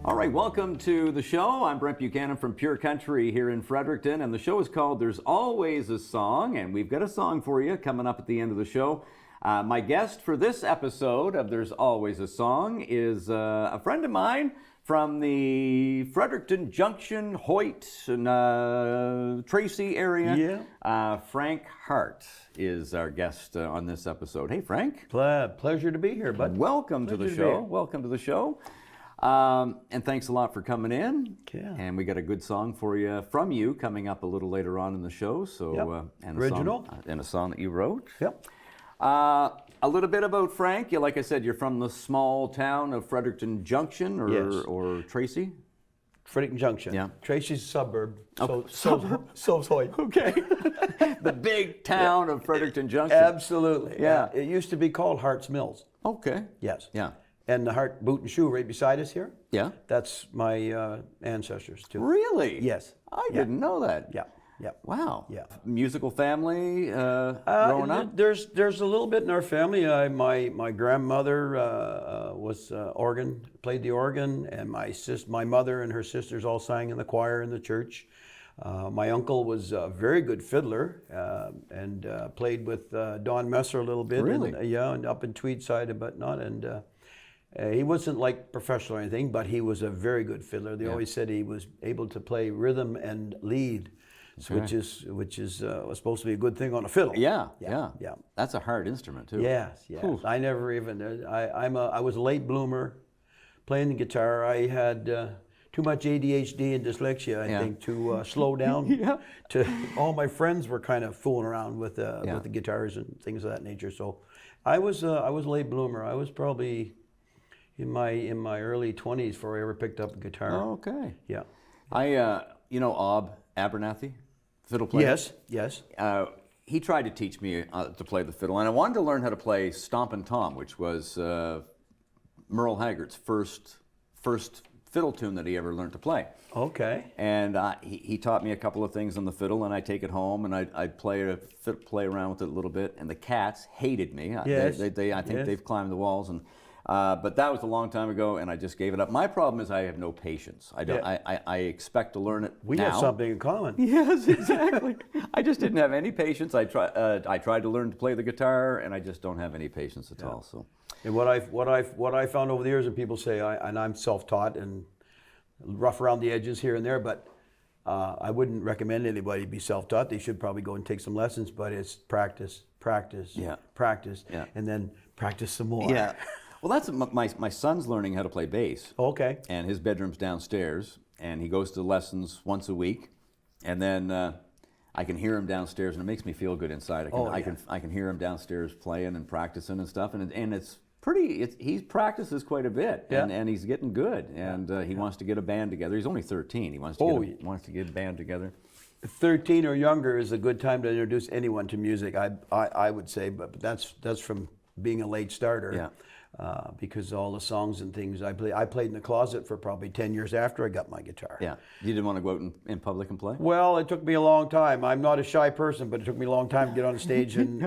All right, welcome to the show. I'm Brent Buchanan from Pure Country here in Fredericton, and the show is called There's Always a Song, and we've got a song for you coming up at the end of the show. My guest for this episode of There's Always a Song is a friend of mine from the Fredericton Junction, Hoyt, and Tracy area. Yeah. Frank Hartt is our guest on this episode. Hey, Frank. Pleasure to be here, bud. Welcome to the show. Welcome to the show. And thanks a lot for coming in. Yeah. And we got a good song for you from you coming up a little later on in the show. So, Yep. and Original. A song that you wrote. Yep. A little bit about Frank. Like I said, you're from the small town of Fredericton Junction, Yes. or Tracy. Fredericton Junction. Yeah. Tracy's a suburb. Suburb. So's Hoyt. Okay. The big town of Fredericton Junction. Absolutely. Yeah. It used to be called Hart's Mills. Okay. Yes. Yeah. And the Hartt Boot and Shoe right beside us here. Yeah. That's my ancestors too. Really? Yes. I Yeah. didn't know that. Yeah. Yeah. Wow. Yeah. Musical family growing up? There's a little bit in our family. My grandmother played the organ, and my mother and her sisters all sang in the choir in the church. My uncle was a very good fiddler and played with Don Messer a little bit. Really? And up in Tweedside, but not. And he wasn't like professional or anything, but he was a very good fiddler. They always said he was able to play rhythm and lead. Which is supposed to be a good thing on a fiddle. Yeah. Yeah. That's a hard instrument too. Yes. Whew. I never even. I was a late bloomer, playing the guitar. I had too much ADHD and dyslexia, I think, to slow down. Yeah. All my friends were kind of fooling around with the guitars and things of that nature. So, I was a late bloomer. I was probably in my early 20s before I ever picked up a guitar. Oh, okay. Yeah. Ob Abernathy, fiddle player. Yes. He tried to teach me to play the fiddle, and I wanted to learn how to play Stompin' Tom, which was Merle Haggard's first fiddle tune that he ever learned to play. Okay. And he taught me a couple of things on the fiddle, and I take it home and I'd play around with it a little bit. And the cats hated me. Yes. I think they've climbed the walls, and but that was a long time ago, and I just gave it up. My problem is I have no patience. I expect to learn it We now. have something in common. Yes, exactly. I just didn't have any patience. I tried to learn to play the guitar, and I just don't have any patience at all. So. And what I found over the years, and people say, and I'm self-taught and rough around the edges here and there, but I wouldn't recommend anybody be self-taught. They should probably go and take some lessons, but it's practice, practice, practice, and then practice some more. Yeah. Well, that's my son's learning how to play bass. Okay. And his bedroom's downstairs, and he goes to lessons once a week, and then I can hear him downstairs, and it makes me feel good inside. I can hear him downstairs playing and practicing and stuff, and it's pretty. He practices quite a bit, and he's getting good, and he wants to get a band together. He's only 13. He wants to get a band together. 13 or younger is a good time to introduce anyone to music. I would say, but that's from being a late starter. Yeah. Because all the songs and things I played in the closet for probably 10 years after I got my guitar. Yeah. You didn't want to go out in public and play? Well, it took me a long time. I'm not a shy person, but it took me a long time to get on the stage and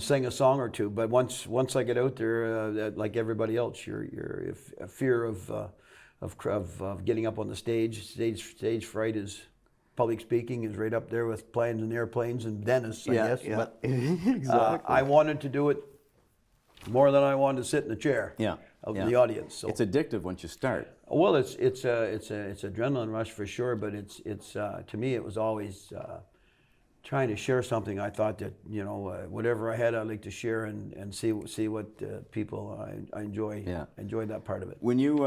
sing a song or two. But once I get out there, like everybody else, your fear of getting up on the stage fright is. Public speaking is right up there with planes and airplanes and dentists, I guess. Yeah. But, Exactly. I wanted to do it more than I wanted to sit in the chair of the audience. So. It's addictive once you start. Well, it's adrenaline rush for sure, but it's to me it was always trying to share something. I thought that whatever I had, I'd like to share and see what people I enjoy that part of it. When you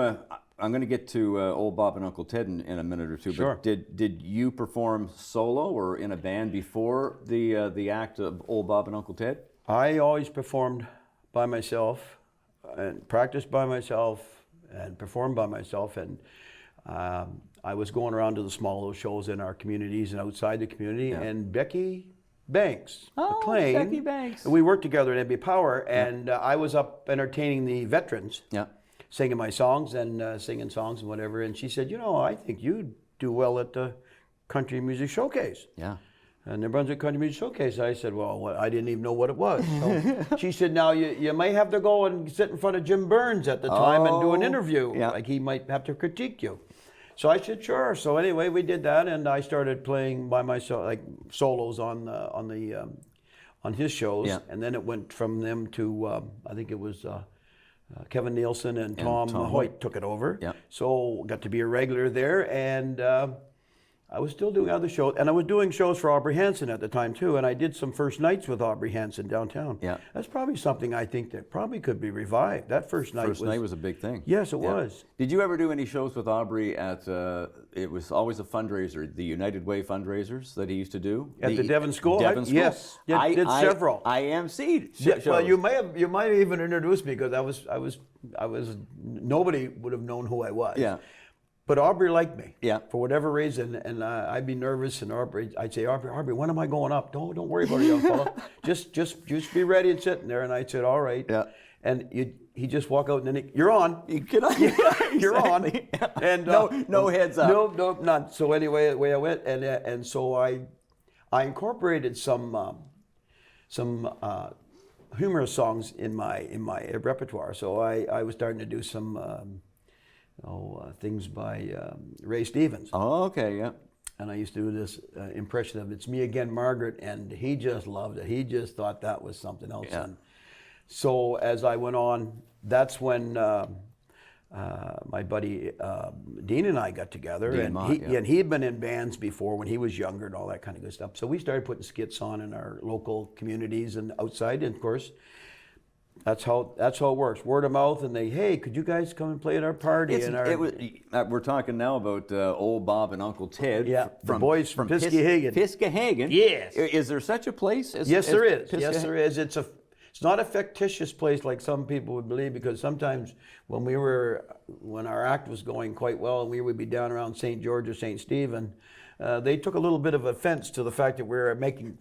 I'm going to get to Old Bob and Uncle Ted in a minute or two. Sure. But did you perform solo or in a band before the act of Old Bob and Uncle Ted? I always performed by myself and practiced by myself and performed by myself. And I was going around to the small shows in our communities and outside the community. Yeah. And Becky Banks, Oh, McLean, Becky Banks. we worked together at NB Power, and I was up entertaining the veterans. Yeah. Singing my songs and singing songs and whatever. And she said, I think you'd do well at the Country Music Showcase. Yeah. New Brunswick Country Music Showcase. I said, well, I didn't even know what it was. So she said, now you may have to go and sit in front of Jim Burns at the time and do an interview. Yeah. Like he might have to critique you. So I said, sure. So anyway, we did that, and I started playing by myself, like solos on his shows. Yeah. And then it went from them to, I think it was Kevin Nielsen and Tom Hoyt took it over. Yeah. So got to be a regular there, and I was still doing other shows, and I was doing shows for Aubrey Hanson at the time too, and I did some first nights with Aubrey Hanson downtown. Yeah. That's probably something I think that probably could be revived. That first night was a big thing. Yes, it was. Did you ever do any shows with Aubrey at, it was always a fundraiser, the United Way fundraisers that he used to do? At the Devon School? Devon School? Yes, did several. I emceed Yeah, shows. well, you might have even introduced me, because I was nobody would have known who I was. Yeah. But Aubrey liked me. Yeah. For whatever reason, and I'd be nervous, and I'd say, Aubrey, when am I going up? Don't worry about it, young fella. Just be ready and sitting there. And I said, all right. Yeah. And he just walk out, and then you're on. You're on. And no heads up. No, none. So anyway, the way I went, and so I incorporated some humorous songs in my repertoire. So I was starting to do some things by Ray Stevens. Oh, okay, yeah. And I used to do this impression of "It's Me Again, Margaret," and he just loved it. He just thought that was something else. Yeah. And so as I went on, that's when my buddy Dean and I got together, Dean and Mott, and he'd been in bands before when he was younger and all that kind of good stuff. So we started putting skits on in our local communities and outside, and of course, that's how it works. Word of mouth, and hey, could you guys come and play at our party? We're talking now about old Bob and Uncle Ted. Yeah, the boys from Piscataquis. Piscataquis. Yes. Is there such a place? Yes, there is. Yes, there is. It's not a fictitious place like some people would believe, because sometimes when our act was going quite well and we would be down around St. George or St. Stephen, they took a little bit of offense to the fact that we were making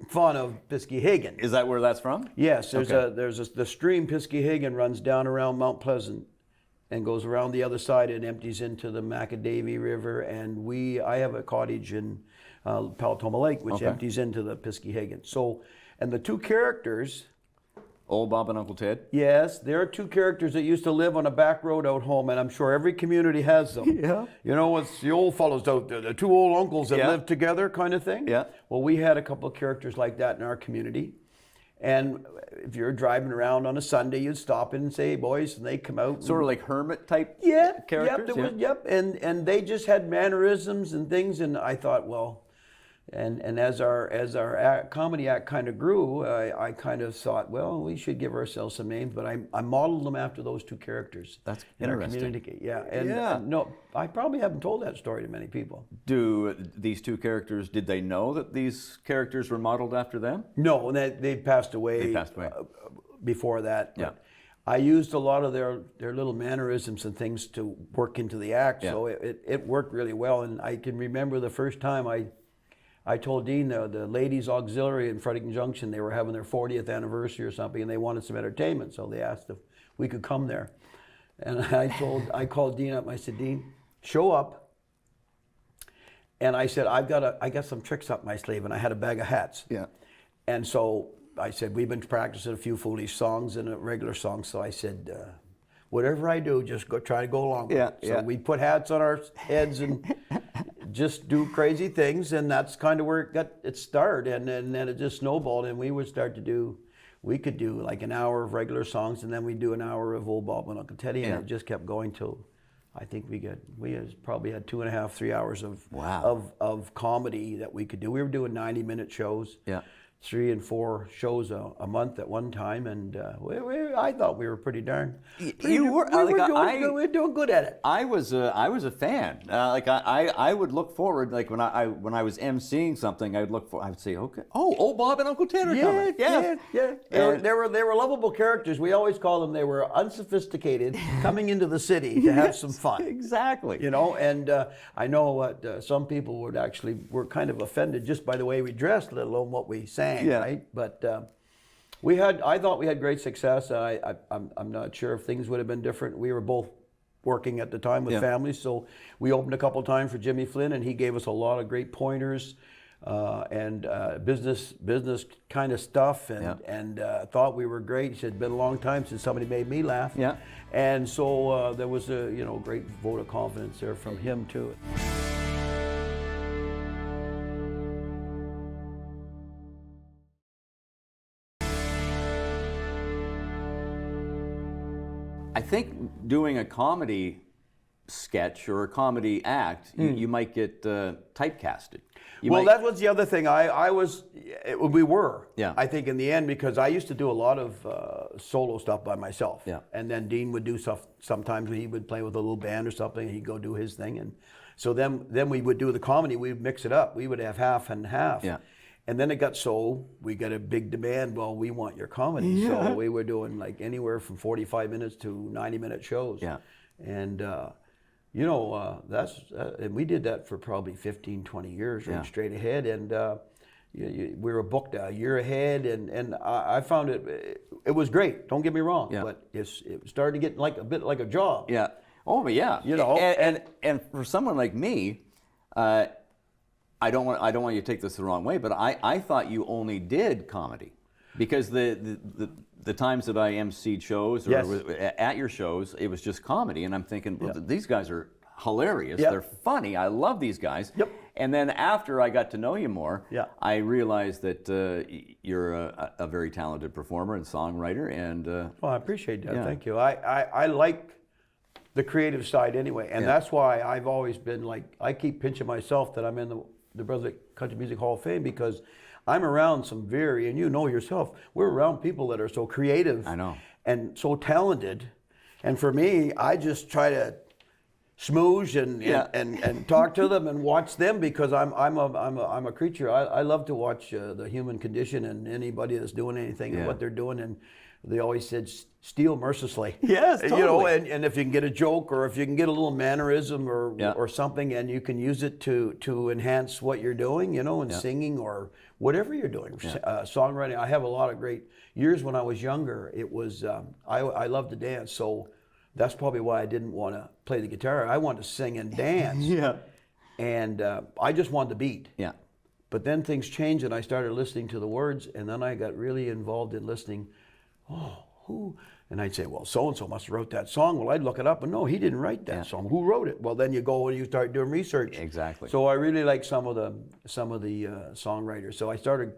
fun of Piscataquis. Is that where that's from? Yes, the stream Piscataquis runs down around Mount Pleasant and goes around the other side and empties into the Macadavie River, and I have a cottage in Paltoma Lake, which empties into the Piscataquis. So, and the two characters, Old Bob and Uncle Ted? yes, there are two characters that used to live on a back road out home, and I'm sure every community has them. Yeah. You know, it's the old fellows out there, the two old uncles that live together kind of thing. Yeah. Well, we had a couple of characters like that in our community. And if you're driving around on a Sunday, you'd stop in and say, hey, boys, and they come out. Sort of like hermit type characters? characters? And they just had mannerisms and things, and I thought, well, and as our comedy act kind of grew, I kind of thought, well, we should give ourselves some names, but I modeled them after those two characters. That's in interesting. our community. Yeah, and no, I probably haven't told that story to many people. Do these two characters, did they know that these characters were modeled after them? No, and they passed away. They passed away. Before that. Yeah. I used a lot of their little mannerisms and things to work into the act, Yeah. so it worked really well. And I can remember the first time I told Dean the ladies auxiliary in Fredericton Junction, they were having their 40th anniversary or something, and they wanted some entertainment, so they asked if we could come there. And I called Dean up, and I said, Dean, show up. And I said, I got some tricks up my sleeve, and I had a bag of hats. Yeah. And so I said, we've been practicing a few foolish songs and a regular song, so I said, whatever I do, just try to go along with it. So we put hats on our heads and just do crazy things, and that's kind of where it got its start, and then it just snowballed, and we could do like an hour of regular songs, and then we'd do an hour of Old Bob and Uncle Teddy, and it just kept going till I think we probably had 2.5, 3 hours of comedy that we could do. We were doing 90-minute shows. Yeah. 3 and 4 shows a month at one time, and I thought we were pretty darn. We were doing good at it. I was a fan. I would look forward, like when I was emceeing something, I would say, okay, Old Bob and Uncle Ted are coming. Yeah. They were lovable characters. We always call them. They were unsophisticated, coming into the city to have some fun. Exactly. You know, and I know what some people were kind of offended just by the way we dressed, let alone what we sang. Right? But I thought we had great success. I'm not sure if things would have been different. We were both working at the time with families, so we opened a couple times for Jimmy Flynn, and he gave us a lot of great pointers. and business kind of stuff, and thought we were great. He said, "It's been a long time since somebody made me laugh." Yeah. And so there was a great vote of confidence there from him too. I think doing a comedy sketch or a comedy act, you might get typecasted. That was the other thing. We were. Yeah. I think in the end, because I used to do a lot of solo stuff by myself. Yeah. And then Dean would do stuff. Sometimes he would play with a little band or something. He'd go do his thing, and so then we would do the comedy. We'd mix it up. We would have half and half. Yeah. And then it got we got a big demand. Well, we want your comedy. Yeah. So we were doing like anywhere from 45 minutes to 90-minute shows. Yeah. And and we did that for probably 15, 20 years, right straight ahead. And we were booked a year ahead, and I found it was great. Don't get me wrong, but it started to get a bit like a job. Yeah. Oh, but yeah. And for someone like me, I don't want you to take this the wrong way, but I thought you only did comedy, because the times that I emceed shows or was at your shows, it was just comedy, and I'm thinking, well, these guys are hilarious. Yep. They're funny. I love these guys. Yep. And then after I got to know you more, Yeah. I realized that you're a very talented performer and songwriter. And Well, I appreciate that. Yeah. Thank you. I like the creative side anyway, and that's why I've always been I keep pinching myself that I'm in the Brunswick Country Music Hall of Fame, because I'm around some and you know yourself, we're around people that are so creative. I know. And so talented. And for me, I just try to smooge and talk to them and watch them, because I'm a creature. I love to watch the human condition and anybody that's doing anything and what they're doing. And they always said, steal mercilessly. Yes, totally. And if you can get a joke, or if you can get a little mannerism or something, and you can use it to enhance what you're doing, and singing or whatever you're doing, songwriting. I have a lot of great years when I was younger. It was I loved to dance, so that's probably why I didn't want to play the guitar. I wanted to sing and dance. Yeah. And I just wanted the beat. Yeah. But then things changed, and I started listening to the words, and then I got really involved in listening. Oh, who? And I'd say, well, so-and-so must have wrote that song. Well, I'd look it up, and no, he didn't write that song. Who wrote it? Well, then you go and you start doing research. Exactly. So I really like some of the songwriters. So I started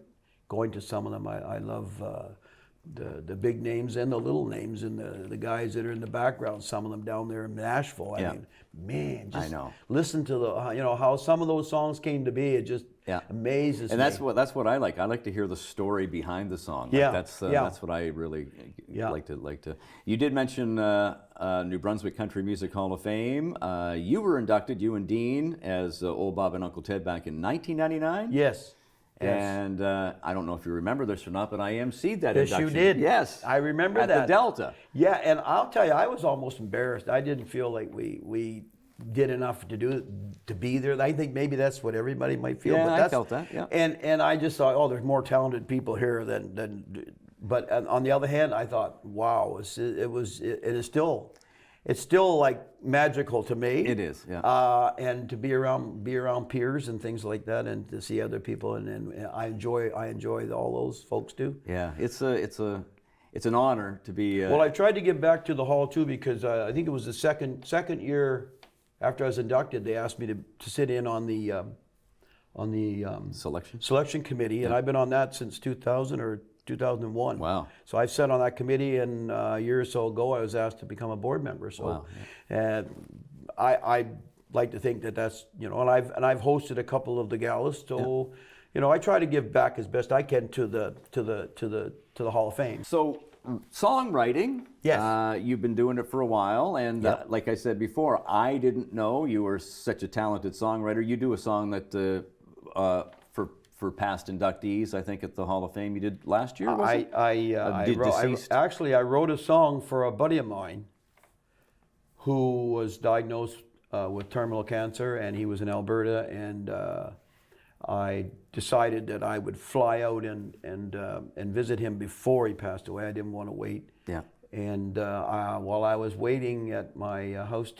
going to some of them. I love the big names and the little names, and the guys that are in the background. Some of them down there in Nashville. I mean, man, just listen to how some of those songs came to be. It just amazes me. And that's what I like. I like to hear the story behind the song. That's what I really like to. You did mention New Brunswick Country Music Hall of Fame. You were inducted, you and Dean, as Old Bob and Uncle Ted back in 1999. Yes. And I don't know if you remember this or not, but I emceed that Yes, induction. you did. Yes, I remember at that. the Delta. Yeah, and I'll tell you, I was almost embarrassed. I didn't feel like we did enough to be there. I think maybe that's what everybody might feel. Yeah, but I felt that. Yeah. And I just thought, oh, there's more talented people here than. But on the other hand, I thought, wow, it's still like magical to me. It is, yeah. And to be around peers and things like that, and to see other people, and I enjoy all those folks too. Yeah, it's an honor to be. Well, I tried to give back to the hall too, because I think it was the second year after I was inducted, they asked me to sit in on the selection committee, and I've been on that since 2000 or 2001. Wow. So I sat on that committee, and a year or so ago I was asked to become a board member. So I like to think that's, and I've hosted a couple of the galas. So I try to give back as best I can to the Hall of Fame. So songwriting, yes. You've been doing it for a while, and like I said before, I didn't know you were such a talented songwriter. You do a song that for past inductees, I think, at the Hall of Fame you did last year, was it? I wrote a song for a buddy of mine who was diagnosed with terminal cancer, and he was in Alberta, and I decided that I would fly out and visit him before he passed away. I didn't want to wait. Yeah. And while I was waiting at my house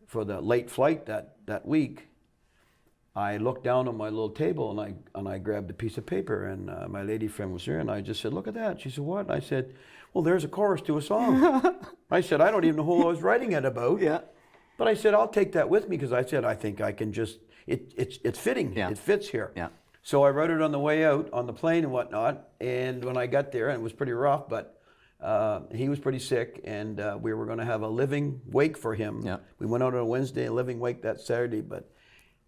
for the late flight that week, I looked down on my little table and I grabbed a piece of paper, and my lady friend was there, and I just said, "Look at that." She said, "What?" And I said, "Well, there's a chorus to a song." I said, "I don't even know who I was writing it about." Yeah. But I said, "I'll take that with me," because I said, "I think I can just, it's fitting. Yeah. It fits here." Yeah. So I wrote it on the way out on the plane and whatnot. And when I got there, and it was pretty rough, but he was pretty sick, and we were going to have a living wake for him. Yeah. We went out on a Wednesday, a living wake that Saturday, but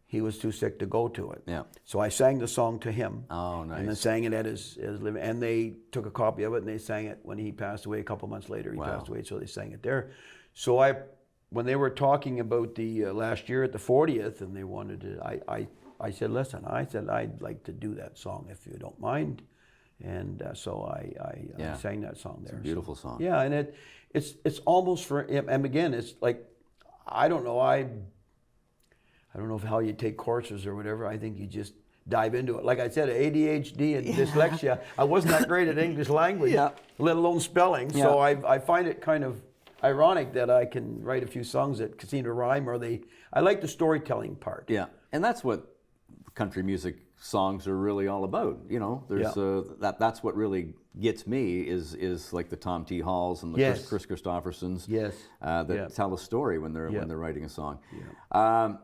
he was too sick to go to it. Yeah. So I sang the song to him. Oh, nice. And then sang it at his living, and they took a copy of it and they sang it when he passed away a couple months later. He Wow. passed away, so they sang it there. So when they were talking about the last year at the 40th, and they wanted to, I said, "Listen," I said, "I'd like to do that song if you don't mind." And so I sang that song there. It's a beautiful song. Yeah, and it's almost for, and again, it's like, I don't know, I don't know how you take courses or whatever. I think you just dive into it. Like I said, ADHD and dyslexia, I wasn't that great at English language, Yeah. let alone spelling. Yeah. So I find it kind of ironic that I can write a few songs that seem to rhyme, or I like the storytelling part. Yeah, and that's what country music songs are really all about. You know, there's that's what really gets me is like the Tom T. Halls and the Yes. Chris Christophersons. Yes. That tell a story when they're writing a song. Yeah.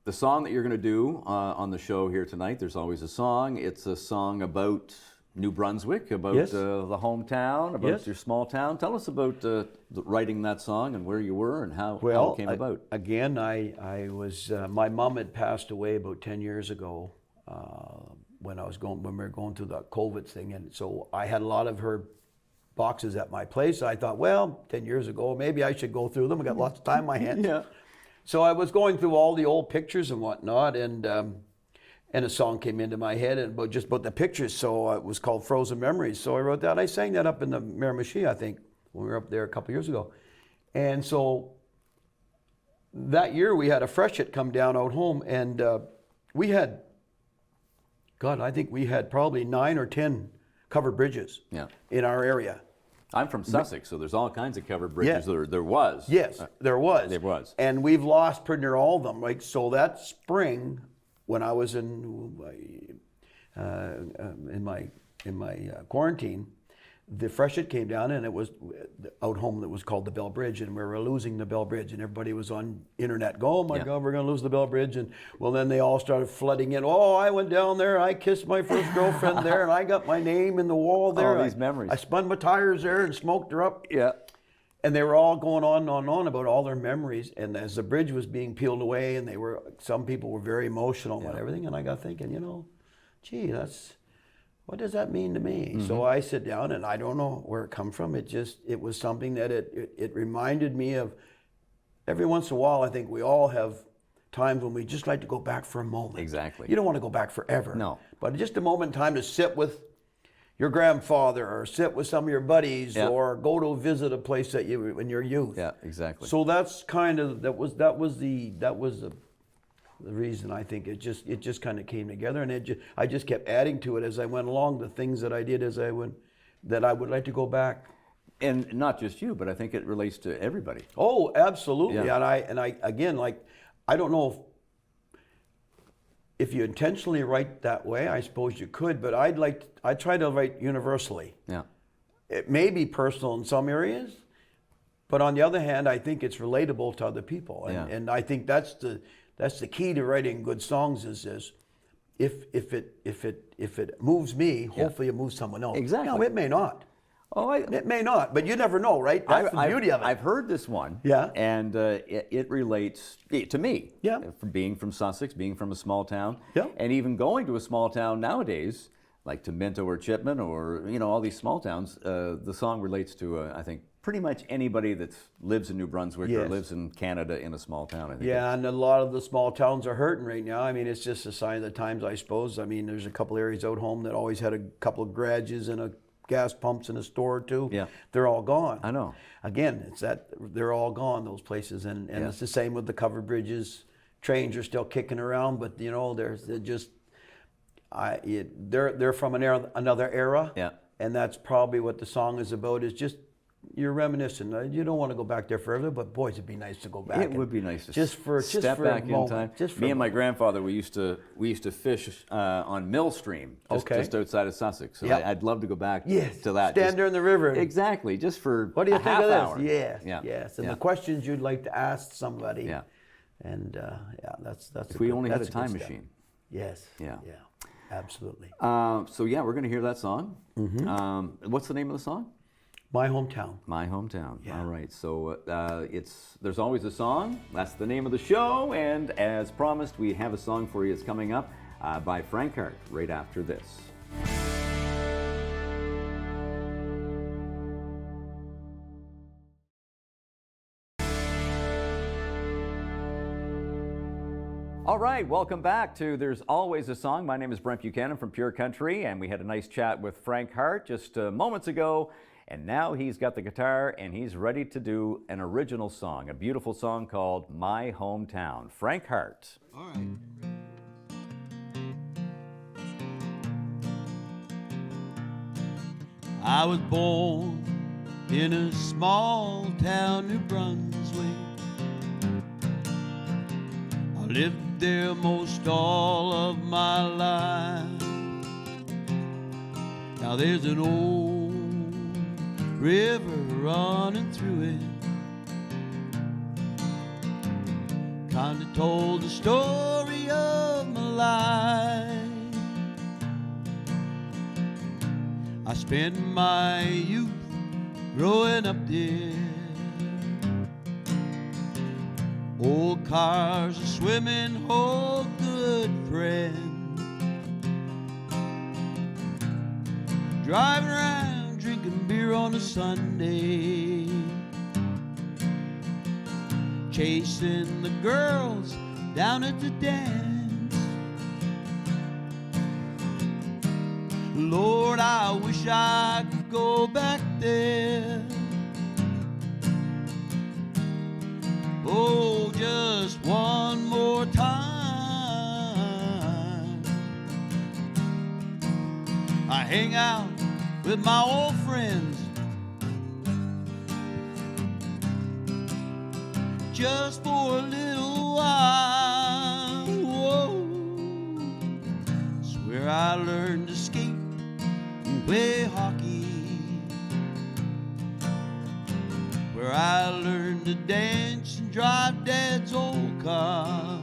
The song that you're going to do on the show here tonight, There's Always a Song. It's a song about New Brunswick, about Yes. the hometown, about Yes. your small town. Tell us about writing that song and where you were and how it came about. Again, I was my mom had passed away about 10 years ago when we were going through the COVID thing, and so I had a lot of her boxes at my place. I thought, well, 10 years ago, maybe I should go through them. I got lots of time on my hands. Yeah. So I was going through all the old pictures and whatnot, and a song came into my head about the pictures. So it was called Frozen Memories. So I wrote that. I sang that up in the Miramichi, I think, when we were up there a couple years ago. And so that year we had a freshet come down out home, and we had, I think we had probably 9 or 10 covered bridges in our area. I'm from Sussex, so there's all kinds of covered bridges. Yeah. There was. Yes, there was. There was. And we've lost pretty near all of them. Like, so that spring, when I was in my quarantine, the freshet came down, and it was out home that was called the Bell Bridge, and we were losing the Bell Bridge, and everybody was on internet going, "Oh my God, we're going to lose the Bell Bridge." And well, then they all started flooding in. "Oh, I went down there, I kissed my first girlfriend there, and I got my name in the wall there. All these memories. I spun my tires there and smoked her up." Yeah. And they were all going on and on and on about all their memories. And as the bridge was being peeled away, and some people were very emotional about everything, and I got thinking, gee, what does that mean to me? Mm-hmm. So I sit down, and I don't know where it come from. It was something that it reminded me of. Every once in a while, I think we all have times when we just like to go back for a moment. Exactly. You don't want to go back forever. No. But just a moment in time to sit with your grandfather, or sit with some of your buddies, or go to visit a place that you in your youth. Yeah, exactly. So that's kind of that was the reason. I think it just kind of came together, and I just kept adding to it as I went along, the things that I did that I would like to go back. And not just you, but I think it relates to everybody. Oh, absolutely. Yeah. And I again, like, I don't know if you intentionally write that way. I suppose you could, but I try to write universally. Yeah. It may be personal in some areas, but on the other hand, I think it's relatable to other people, and I think that's the key to writing good songs is if it moves me, hopefully it moves someone else. Exactly. No, it may not. Oh, It may not, but you never know, right? That's the beauty of it. I've heard this one. Yeah. And it relates to me. Yeah. From being from Sussex, being from a small town. Yeah. And even going to a small town nowadays, like to Minto or Chipman or all these small towns, the song relates to I think pretty much anybody that lives in New Brunswick or lives in Canada in a small town. I think. Yeah, and a lot of the small towns are hurting right now. I mean, it's just a sign of the times, I suppose. I mean, there's a couple areas out home that always had a couple of garages and a gas pumps in a store or two. Yeah. They're all gone. I know. Again, it's that they're all gone, those places, and it's the same with the covered bridges. Trains are still kicking around, but they're from another era. Yeah. And that's probably what the song is about, is just you're reminiscing. You don't want to go back there forever, but boys, it'd be nice to go back. It would be nice to step back a moment, in time. Just for Me a and my moment. grandfather, we used to fish on Mill Stream, just outside of Sussex. So Yep. I'd love to go back Yes, to that. stand there in the river. Exactly, just for What do you a think half of this? hour. Yes, Yeah. yes. And Yeah. the questions you'd like to ask somebody. Yeah. And yeah, that's. If we only had a that's good time stuff. machine. Yes. Yeah. Yeah. Absolutely. So yeah, we're going to hear that song. What's the name of the song? My hometown. My Hometown. Yeah. All right. So There's Always a Song. That's the name of the show. And as promised, we have a song for you. It's coming up by Frank Hartt right after this. All right, welcome back to There's Always a Song. My name is Brent Buchanan from Pure Country, and we had a nice chat with Frank Hartt just moments ago. And now he's got the guitar and he's ready to do an original song, a beautiful song called My Hometown. Frank Hartt. All right. I was born in a small town, New Brunswick. I lived there most all of my life. Now there's an old river running through it, kinda told the story of my life. I spent my youth growing up there. Old cars are swimming, oh good friend. Driving around drinking beer on a Sunday, chasing the girls down at the dance. Lord, I wish I could go back there. Oh, just one more time. I hang out with my old friends, just for a little while. Whoa. It's where I learned to skate and play hockey, where I learned to dance and drive Dad's old car.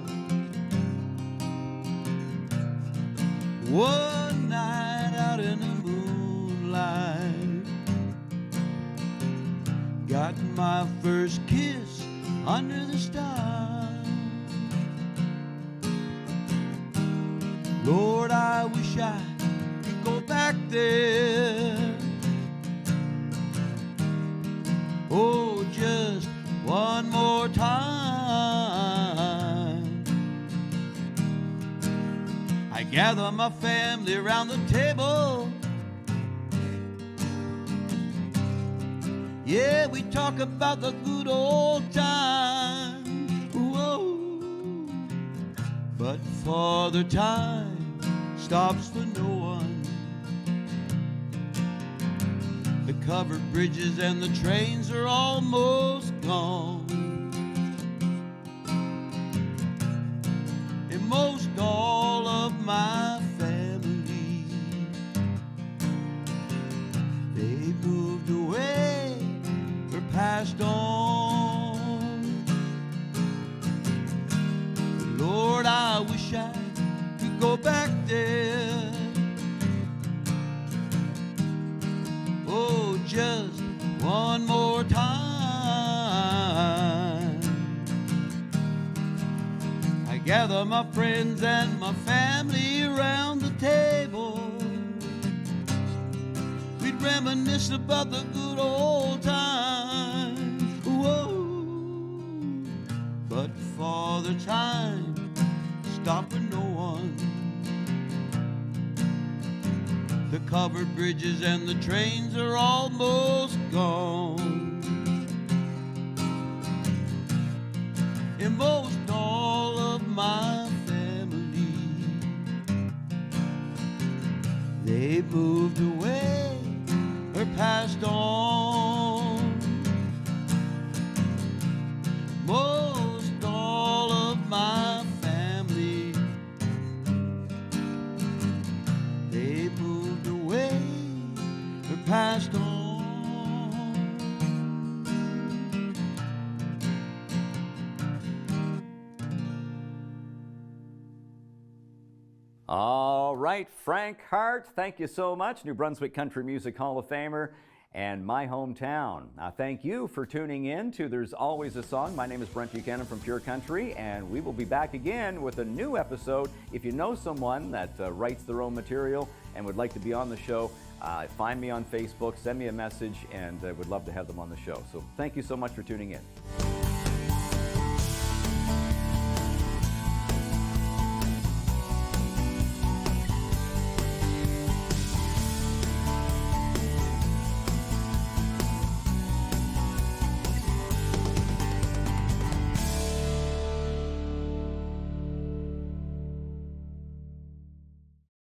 One night out in the moonlight, got my first kiss under the stars. Lord, I wish I could go back there. Oh, just one more time. I gather my family around the table. Yeah, we talk about the good old times. Whoa. But Father Time stops for no one. The covered bridges and the trains are almost gone. And most all of my family, they moved away or passed on. Lord, I wish I could go back there. Oh, just one more time. I gather my friends and my family around the table. We'd reminisce about the good old times. Whoa. But Father Time stopped for no one. The covered bridges and the trains are almost gone. And most all of my family, they moved away or passed on. All right, Frank Hartt, thank you so much. New Brunswick Country Music Hall of Famer and my hometown. Thank you for tuning in to There's Always a Song. My name is Brent Buchanan from Pure Country, and we will be back again with a new episode. If you know someone that writes their own material and would like to be on the show, find me on Facebook, send me a message, and I would love to have them on the show. So thank you so much for tuning in.